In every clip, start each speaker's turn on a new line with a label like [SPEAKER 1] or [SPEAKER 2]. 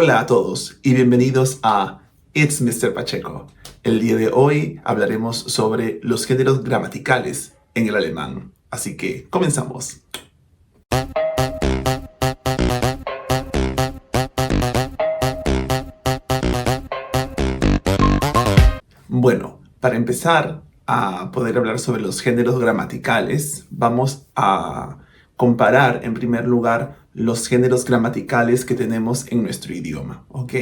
[SPEAKER 1] Hola a todos y bienvenidos a It's Mr. Pacheco. El día de hoy hablaremos sobre los géneros gramaticales en el alemán. Así que comenzamos. Bueno, para empezar a poder hablar sobre los géneros gramaticales, vamos a comparar en primer lugar los géneros gramaticales que tenemos en nuestro idioma, ¿ok?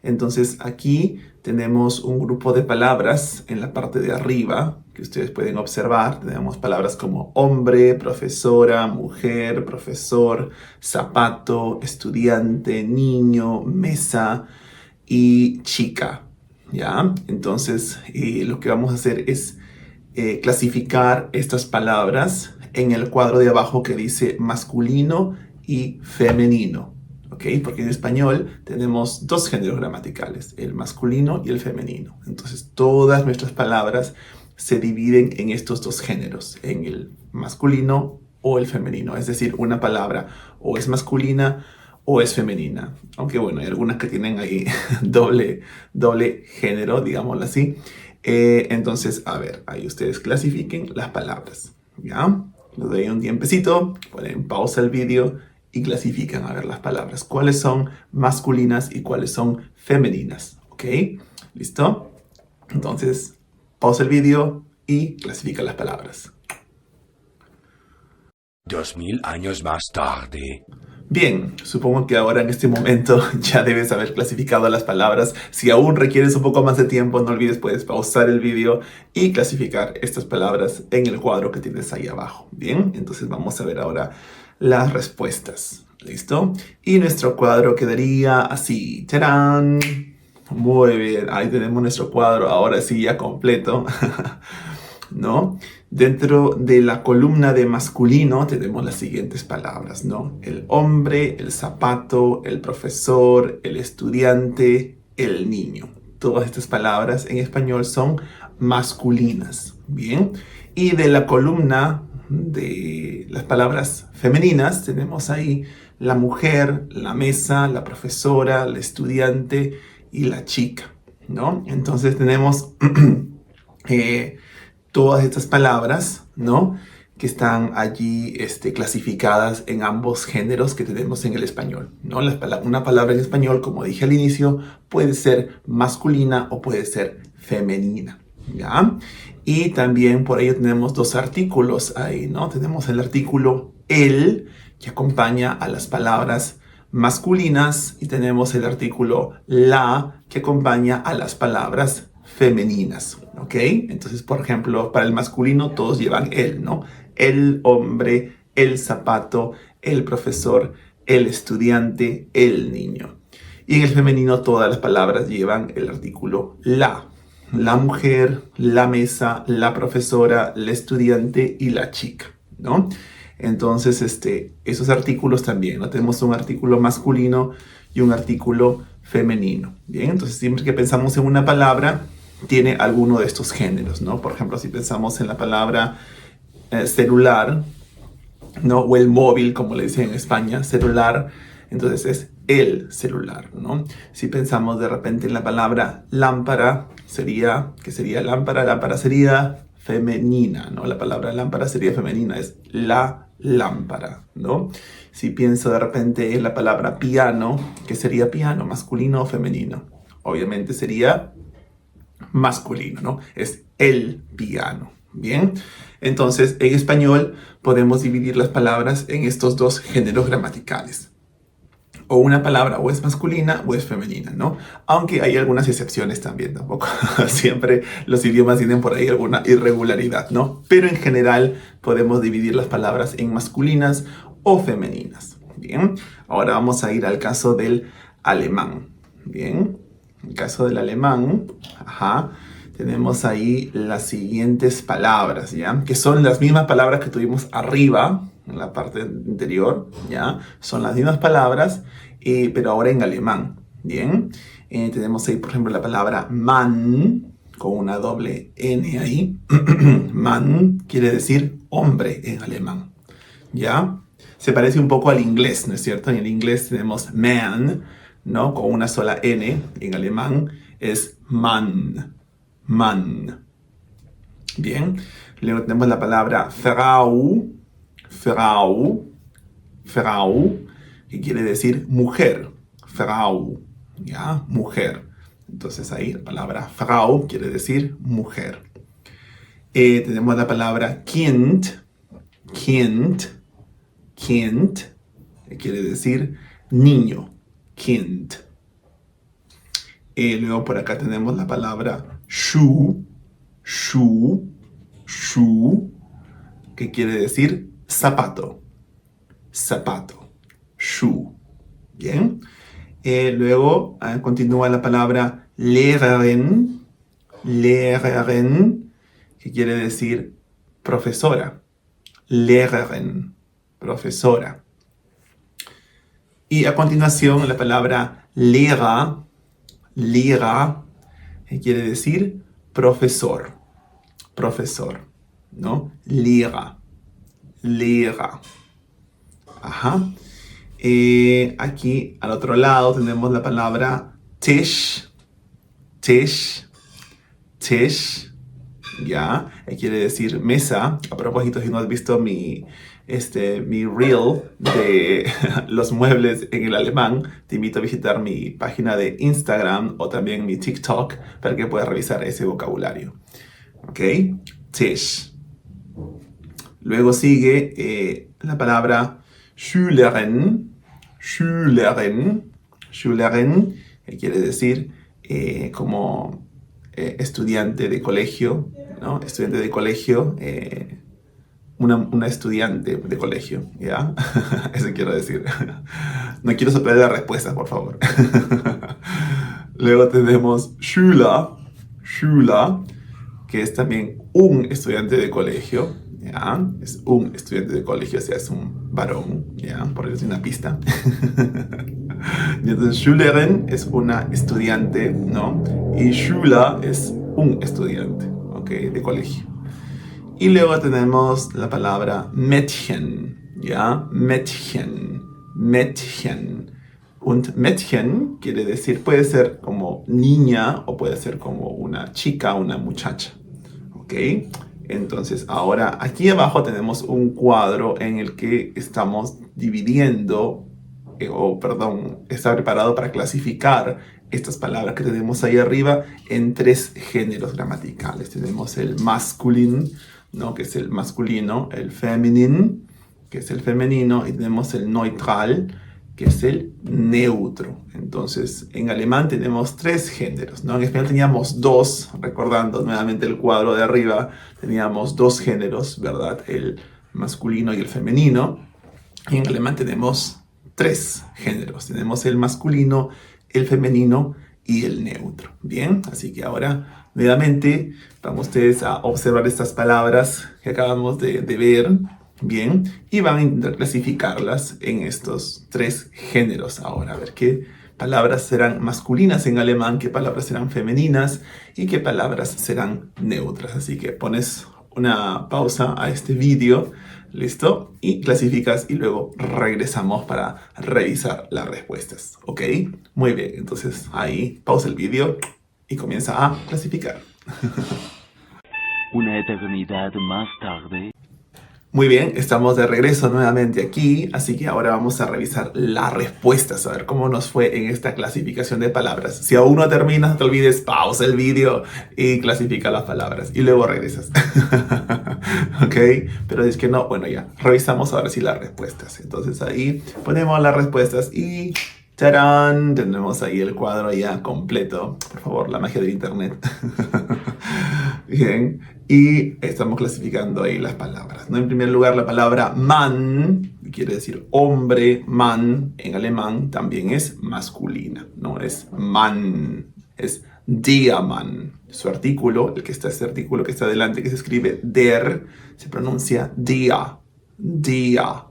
[SPEAKER 1] Entonces aquí tenemos un grupo de palabras en la parte de arriba que ustedes pueden observar. Tenemos palabras como hombre, profesora, mujer, profesor, zapato, estudiante, niño, mesa y chica. ¿Ya? Entonces, lo que vamos a hacer es clasificar estas palabras en el cuadro de abajo que dice masculino y femenino. ¿Ok? Porque en español tenemos dos géneros gramaticales, el masculino y el femenino. Entonces, todas nuestras palabras se dividen en estos dos géneros, en el masculino o el femenino. Es decir, una palabra o es masculina o es femenina. Aunque bueno, hay algunas que tienen ahí doble género, digámoslo así. Entonces, a ver, ahí ustedes clasifiquen las palabras, ¿ya? Les doy un tiempecito, ponen pausa el vídeo y clasifican a ver las palabras. ¿Cuáles son masculinas y cuáles son femeninas? ¿Ok? ¿Listo? Entonces, pausa el vídeo y clasifica las palabras.
[SPEAKER 2] 2000 años más tarde.
[SPEAKER 1] Bien, supongo que ahora en este momento ya debes haber clasificado las palabras. Si aún requieres un poco más de tiempo, no olvides, puedes pausar el vídeo y clasificar estas palabras en el cuadro que tienes ahí abajo. Bien, entonces vamos a ver ahora las respuestas. ¿Listo? Y nuestro cuadro quedaría así. ¡Tarán! Muy bien, ahí tenemos nuestro cuadro, ahora sí ya completo. ¿No? Dentro de la columna de masculino tenemos las siguientes palabras, ¿no? El hombre, el zapato, el profesor, el estudiante, el niño. Todas estas palabras en español son masculinas, ¿bien? Y de la columna de las palabras femeninas tenemos ahí la mujer, la mesa, la profesora, la estudiante y la chica, ¿no? Entonces tenemos todas estas palabras, ¿no? Que están allí clasificadas en ambos géneros que tenemos en el español, ¿no? Una palabra en español, como dije al inicio, puede ser masculina o puede ser femenina, ¿ya? Y también por ello tenemos dos artículos ahí, ¿no? Tenemos el artículo el, que acompaña a las palabras masculinas, y tenemos el artículo la, que acompaña a las palabras femeninas, ¿ok? Entonces, por ejemplo, para el masculino todos llevan el, ¿no? El hombre, el zapato, el profesor, el estudiante, el niño. Y en el femenino todas las palabras llevan el artículo la. La mujer, la mesa, la profesora, el estudiante y la chica, ¿no? Entonces, esos artículos también, ¿no? Tenemos un artículo masculino y un artículo femenino, ¿bien? Entonces, siempre que pensamos en una palabra, tiene alguno de estos géneros, ¿no? Por ejemplo, si pensamos en la palabra celular, ¿no? O el móvil, como le dicen en España, celular, entonces es el celular, ¿no? Si pensamos de repente en la palabra lámpara, ¿qué sería lámpara? Lámpara sería femenina, ¿no? La palabra lámpara sería femenina, es la lámpara, ¿no? Si pienso de repente en la palabra piano, ¿qué sería piano? ¿Masculino o femenino? Obviamente sería masculino, ¿no? Es el piano, ¿bien? Entonces, en español podemos dividir las palabras en estos dos géneros gramaticales. O una palabra o es masculina o es femenina, ¿no? Aunque hay algunas excepciones también, tampoco siempre los idiomas tienen por ahí alguna irregularidad, ¿no? Pero en general podemos dividir las palabras en masculinas o femeninas, ¿bien? Ahora vamos a ir al caso del alemán, ¿bien? En el caso del alemán, tenemos ahí las siguientes palabras, ¿ya? Que son las mismas palabras que tuvimos arriba, en la parte interior, ¿ya? Son las mismas palabras, pero ahora en alemán, ¿bien? Tenemos ahí, por ejemplo, la palabra Mann, con una doble N ahí. Mann quiere decir hombre en alemán, ¿ya? Se parece un poco al inglés, ¿no es cierto? En el inglés tenemos man, ¿no? Con una sola N en alemán es Mann. Mann. Bien. Luego tenemos la palabra Frau. Frau. Frau. Que quiere decir mujer. Frau. ¿Ya? Mujer. Entonces ahí la palabra Frau quiere decir mujer. Tenemos la palabra Kind. Kind. Kind. Que quiere decir niño. Kind. Luego por acá tenemos la palabra Schuh. Schuh. Schuh. Que quiere decir zapato. Zapato. Schuh. Bien. Luego continúa la palabra Lehrerin. Lehrerin. Que quiere decir profesora. Lehrerin. Profesora. Y a continuación la palabra Lehrer. Lehrer. Que quiere decir profesor. Profesor. ¿No? Lehrer. Lehrer. Ajá. Aquí al otro lado tenemos la palabra Tisch. Tisch. Tisch. ¿Ya? Quiere decir mesa. A propósito, si no has visto mi reel de los muebles en el alemán, te invito a visitar mi página de Instagram o también mi TikTok para que puedas revisar ese vocabulario. ¿Ok? Tisch. Luego sigue la palabra Schülerin. Schülerin. Schülerin, que quiere decir como estudiante de colegio, ¿no? Estudiante de colegio, una estudiante de colegio, ¿ya? Eso quiero decir. No quiero soplar la respuesta, por favor. Luego tenemos Schüler, Schüler, que es también un estudiante de colegio, ¿ya? Es un estudiante de colegio, o sea, es un varón, ¿ya? Por eso es una pista. Y entonces Schülerin es una estudiante, ¿no? Y Schüler es un estudiante, ¿ok? De colegio. Y luego tenemos la palabra Mädchen, ¿ya? Mädchen, Mädchen. Und Mädchen quiere decir, puede ser como niña o puede ser como una chica, una muchacha, ¿ok? Entonces ahora aquí abajo tenemos un cuadro en el que estamos dividiendo, está preparado para clasificar estas palabras que tenemos ahí arriba en tres géneros gramaticales. Tenemos el masculin, ¿no? Que es el masculino, el feminin, que es el femenino, y tenemos el neutral, que es el neutro. Entonces, en alemán tenemos tres géneros, ¿no? En español teníamos dos, recordando nuevamente el cuadro de arriba, teníamos dos géneros, ¿verdad? El masculino y el femenino. Y en alemán tenemos tres géneros. Tenemos el masculino, el femenino y el neutro. Bien, así que ahora nuevamente van ustedes a observar estas palabras que acabamos de ver. Bien, y van a intentar clasificarlas en estos tres géneros ahora. A ver qué palabras serán masculinas en alemán, qué palabras serán femeninas y qué palabras serán neutras. Así que pones una pausa a este vídeo, ¿listo? Y clasificas y luego regresamos para revisar las respuestas, ¿ok? Muy bien, entonces ahí pausa el vídeo y comienza a clasificar.
[SPEAKER 3] Una eternidad más tarde.
[SPEAKER 1] Muy bien, estamos de regreso nuevamente aquí, así que ahora vamos a revisar las respuestas, a ver cómo nos fue en esta clasificación de palabras. Si aún no terminas, no te olvides, pausa el vídeo y clasifica las palabras y luego regresas. ¿Ok? Pero es que no, bueno ya, revisamos ahora sí las respuestas. Entonces ahí ponemos las respuestas y ¡tarán! Tenemos ahí el cuadro ya completo. Por favor, la magia del internet. Bien, y estamos clasificando ahí las palabras, ¿no? En primer lugar, la palabra Mann, que quiere decir hombre, Mann, en alemán también es masculina, no es Mann, es der Mann. Su artículo, este artículo que está delante, que se escribe der, se pronuncia dia, dia,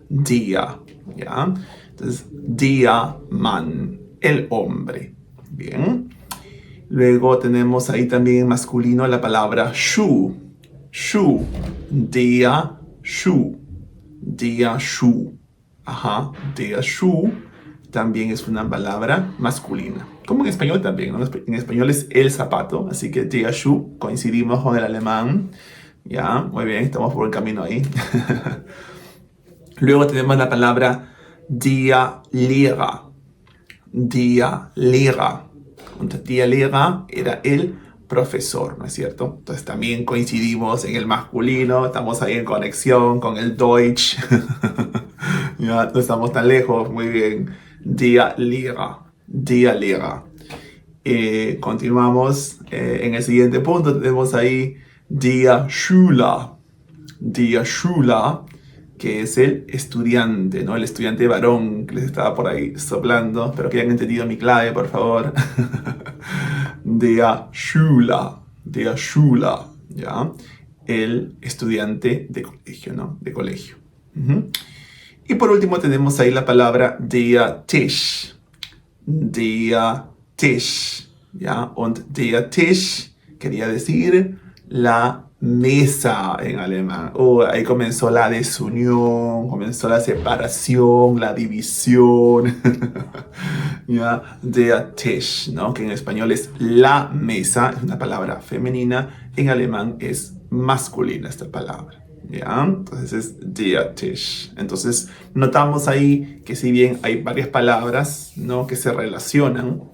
[SPEAKER 1] dia, ¿ya? Entonces, der Mann, el hombre, bien. Luego tenemos ahí también en masculino la palabra Schuh. Schuh. Der Schuh. Der Schuh. Ajá. Der Schuh. también es una palabra masculina. Como en español también, ¿no? En español es el zapato, así que der Schuh, coincidimos con el alemán. Ya, muy bien, estamos por el camino ahí. Luego tenemos la palabra der Lehrer. Der Lehrer. Und der Lehrer era el profesor, ¿no es cierto? Entonces también coincidimos en el masculino, estamos ahí en conexión con el Deutsch. Ya, no estamos tan lejos, muy bien. Der Lehrer. Der Lehrer. Continuamos en el siguiente punto, tenemos ahí der Schüler. Der Schüler, que es el estudiante, ¿no? El estudiante varón que les estaba por ahí soplando. Espero que hayan entendido mi clave, por favor. Der Schüler, ¿ya? El estudiante de colegio, ¿no? De colegio. Y por último tenemos ahí la palabra der Tisch. Der Tisch, ¿ya? Und der Tisch quería decir la mesa en alemán. Ahí comenzó la desunión, comenzó la separación, la división. ¿Ya? Der Tisch, ¿no? Que en español es la mesa, es una palabra femenina, en alemán es masculina esta palabra. ¿Ya? Entonces es der Tisch. Entonces notamos ahí que si bien hay varias palabras, ¿no? Que se relacionan,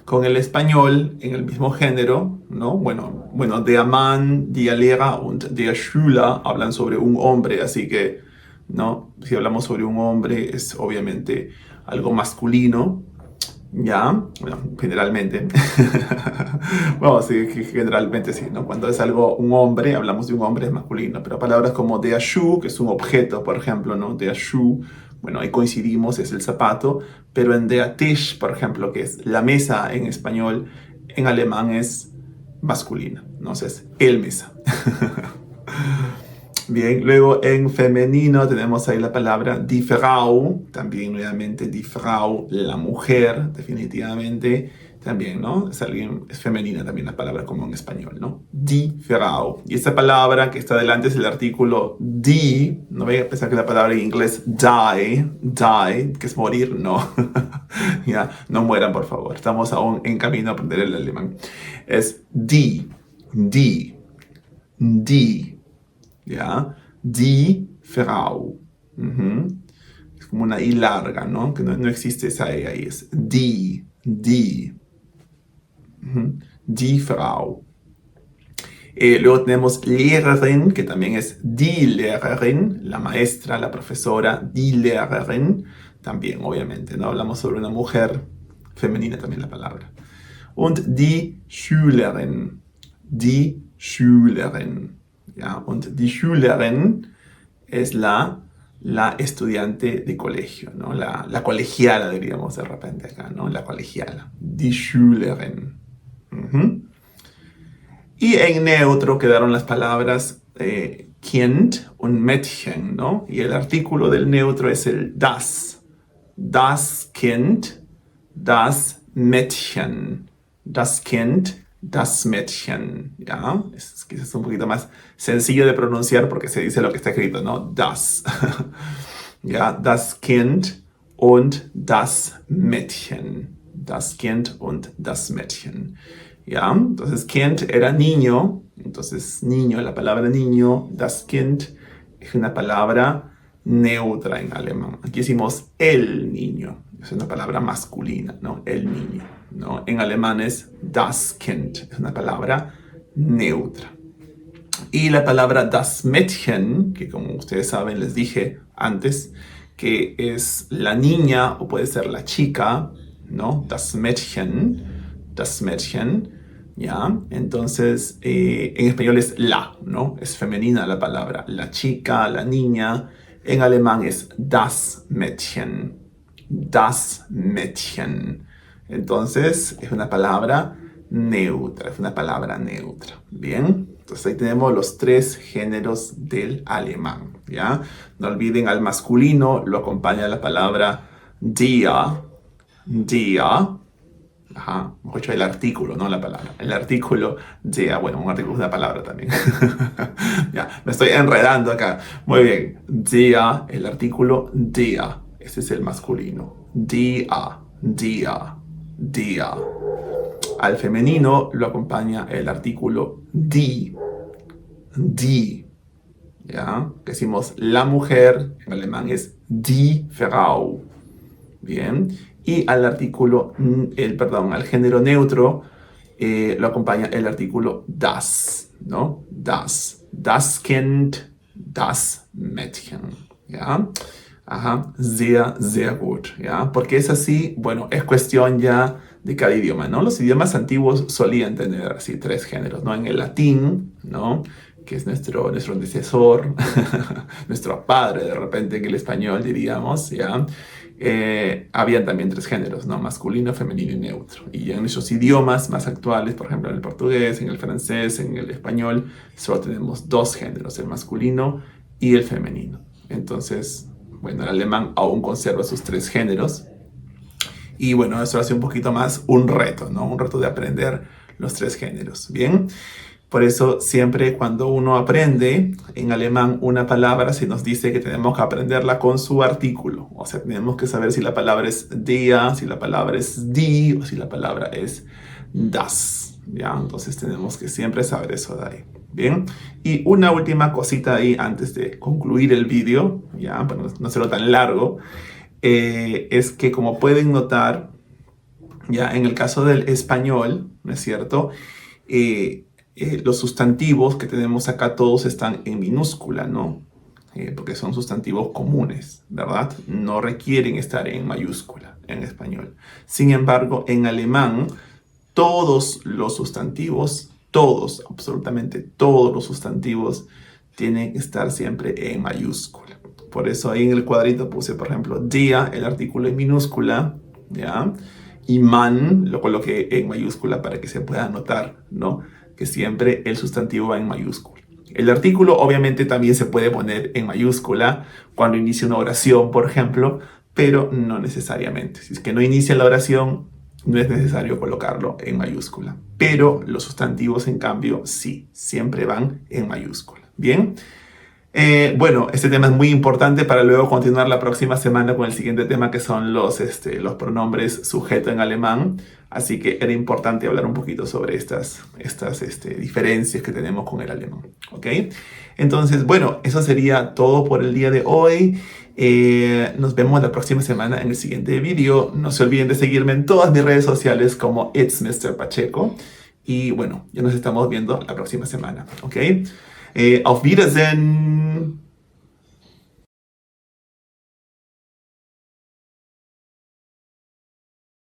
[SPEAKER 1] con el español en el mismo género, ¿no? Bueno, der Mann, der Lehrer und der Schüler hablan sobre un hombre, así que, ¿no? Si hablamos sobre un hombre es obviamente algo masculino, ¿ya? Bueno, generalmente. Bueno, sí, generalmente sí, ¿no? Cuando es algo, un hombre, hablamos de un hombre, es masculino, pero palabras como der Schuh, que es un objeto, por ejemplo, ¿no? Der Schuh, bueno, ahí coincidimos, es el zapato, pero en der Tisch, por ejemplo, que es la mesa en español, en alemán es masculina, ¿no? O sea, es el mesa. Bien, luego en femenino tenemos ahí la palabra die Frau, también nuevamente die Frau, la mujer, definitivamente, también, ¿no? Es femenina también la palabra como en español, ¿no? Die Frau. Y esta palabra que está delante es el artículo die, no vayan a pensar que la palabra en inglés die, que es morir, no. Ya, no mueran, por favor, estamos aún en camino a aprender el alemán. Es die, ¿ya? Die Frau. Es como una I larga, ¿no? Que no existe esa E ahí, es die. Die Frau. Luego tenemos Lehrerin, que también es die Lehrerin, la maestra, la profesora, die Lehrerin, también, obviamente, ¿no? Hablamos sobre una mujer femenina también la palabra. Und die Schülerin, ¿ya? Und die Schülerin es la estudiante de colegio, ¿no? La colegiala, diríamos de repente acá, ¿no? La colegiala. Die Schülerin. Y en neutro quedaron las palabras Kind und Mädchen, ¿no? Y el artículo del neutro es el das. Das Kind, das Mädchen. Das Kind, das Mädchen, ¿ya? Es quizás un poquito más sencillo de pronunciar porque se dice lo que está escrito, ¿no? Das. ¿Ya? Das Kind und das Mädchen. Das Kind und das Mädchen. ¿Ya? Entonces, Kind era niño. Entonces, niño, la palabra niño, das Kind, es una palabra neutra en alemán. Aquí decimos el niño. Es una palabra masculina, ¿no? El niño, ¿no? En alemán es das Kind. Es una palabra neutra. Y la palabra das Mädchen, que como ustedes saben, les dije antes, que es la niña o puede ser la chica, ¿no? Das Mädchen, ¿ya? Entonces, en español es la, ¿no? Es femenina la palabra. La chica, la niña. En alemán es das Mädchen. Das Mädchen. Entonces, es una palabra neutra. Bien. Entonces, ahí tenemos los tres géneros del alemán, ¿ya? No olviden, al masculino lo acompaña la palabra der. Mejor dicho, el artículo, no la palabra. El artículo der. Bueno, un artículo es una palabra también. Ya, me estoy enredando acá. Muy bien. Der, el artículo der. Ese es el masculino. Der, der, der. Al femenino lo acompaña el artículo die, die. ¿Ya? Decimos la mujer, en alemán es die Frau. Bien. Y al artículo, al género neutro, lo acompaña el artículo das, ¿no? Das Kind, das Mädchen, ¿ya? Ajá, sehr, sehr gut, ¿ya? Porque es así, bueno, es cuestión ya de cada idioma, ¿no? Los idiomas antiguos solían tener así 3 géneros, ¿no? En el latín, ¿no? Que es nuestro antecesor, nuestro padre de repente en el español, diríamos, ¿ya? Habían también 3 géneros, ¿no? Masculino, femenino y neutro. Y en nuestros idiomas más actuales, por ejemplo en el portugués, en el francés, en el español, solo tenemos 2 géneros, el masculino y el femenino. Entonces, bueno, el alemán aún conserva sus 3 géneros. Y bueno, eso hace un poquito más un reto, ¿no? Un reto de aprender los 3 géneros, ¿bien? Por eso siempre cuando uno aprende en alemán una palabra se nos dice que tenemos que aprenderla con su artículo. O sea, tenemos que saber si la palabra es der, si la palabra es die o si la palabra es das. ¿Ya? Entonces tenemos que siempre saber eso de ahí. Bien. Y una última cosita ahí antes de concluir el vídeo, ya, para no hacerlo tan largo, es que como pueden notar, ya en el caso del español, ¿no es cierto? Los sustantivos que tenemos acá todos están en minúscula, ¿no? Porque son sustantivos comunes, ¿verdad? No requieren estar en mayúscula en español. Sin embargo, en alemán, todos los sustantivos, todos, absolutamente todos los sustantivos, tienen que estar siempre en mayúscula. Por eso ahí en el cuadrito puse, por ejemplo, der, el artículo en minúscula, ¿ya? Y man lo coloqué en mayúscula para que se pueda notar, ¿no? Que siempre el sustantivo va en mayúscula. El artículo obviamente también se puede poner en mayúscula cuando inicia una oración, por ejemplo, pero no necesariamente. Si es que no inicia la oración, no es necesario colocarlo en mayúscula. Pero los sustantivos, en cambio, sí, siempre van en mayúscula. ¿Bien? Bueno, este tema es muy importante para luego continuar la próxima semana con el siguiente tema, que son los pronombres sujeto en alemán. Así que era importante hablar un poquito sobre estas diferencias que tenemos con el alemán. ¿Ok? Entonces, bueno, eso sería todo por el día de hoy. Nos vemos la próxima semana en el siguiente video. No se olviden de seguirme en todas mis redes sociales como It's Mr. Pacheco. Y bueno, ya nos estamos viendo la próxima semana. ¿Ok? Auf Wiedersehen.